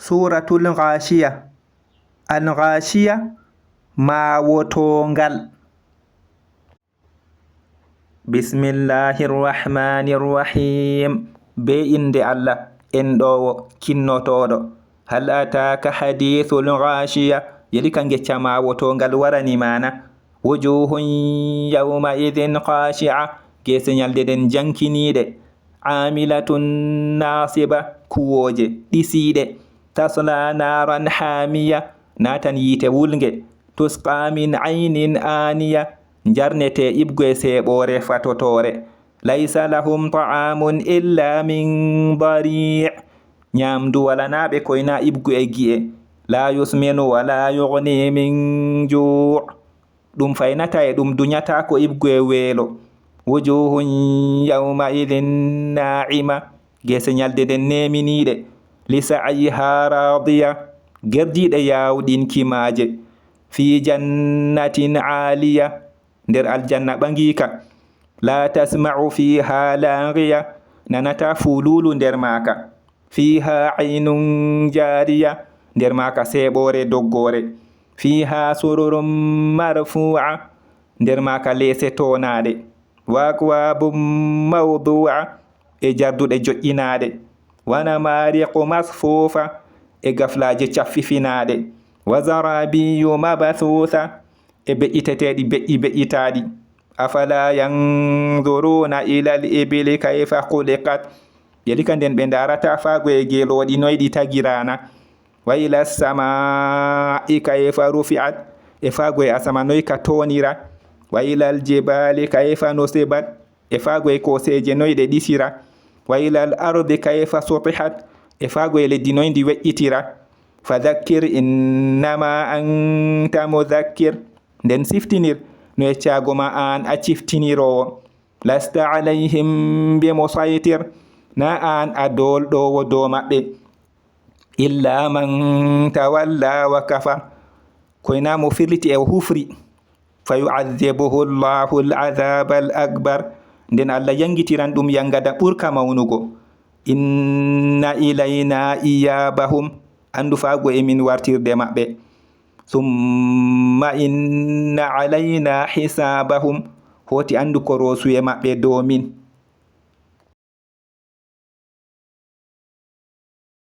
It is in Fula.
Suratul Ghashiya. Al-Ghashiya maawotongal. Bismillahirrahmanirrahim. Be inde Allah enɗowo kinnotoɗo. Hal ataka hadithul ghashiya. Yeli kan gecca maawotongal warani mana. Wujuhun yawma idhin khashi'a. Gese nyalde den jankiniɗe. Amilatun nasiba. Kuwoje ɗisiɗe. Tasla naran hamiya. Natan yite wulnge. Tusqa min aynin aniya. Jarnete ibgwe seɓore fatotore. Laysa lahum ta'amun illa min dari'. Nyamdu wala naɓe koyna ibgwe gi'e. La yusminu wala yughni min ju'. Ɗum faynata e ɗum dunyata ko ibgwe weelo. Wujuhun yawma idhin na'ima. Gese nyalde den neminiɗe. Lisa'yiha radiya. Gerdiɗe yawɗin kimaje. Fi jannatin aliya. Nder aljanna ɓangika. La tasma'u fiha laghiya. Nanata fululu nder maka. Fiha aynun jariya. Nder maka seɓore doggore. Fiha sururum marfu'a. Nder maka lese tonade. Wakwabum mawdu'a. E jarduɗe joƴƴinade. Wana mariqu masfufa. E gaflaje caffifinade. Wazarabiyu mabathutha. E be'iteteɗi be'itaɗi. Afala yanzuruna ila al-ibili kayfa khuliqat. Yeli kan den ɓe ndarata fago e geloɗi noyɗi tagirana. Wa ila samai kayfa rufi'at. E fago e asama noy ka tonira. Wa ila al-jibali kayfa nusibat. E fago e koseje noyɗe ɗisira. Wa ila al-ardi kayfa sutihat. E fago e leddi noyɗi we'itira. Fadhakkir innama anta mudhakkir. Nden siftinir no e cagoma an a ciftinirowo. Lasta alayhim bi musaytir. Na an a dolɗowo dow maɓɓe. Illa man tawalla wa kafar. Koyna mo firliti e hufri. Fayu'adhibuhu Allahu al-'adhab al-akbar. Nden Allah yangitiran ɗum yangada ɓurka mawnugo. Inna ilayna iyabahum. Andu fago emin wartirde maɓɓe. Thumma inna alayna hisabahum. Hoti andu ko rosuye maɓɓe domin.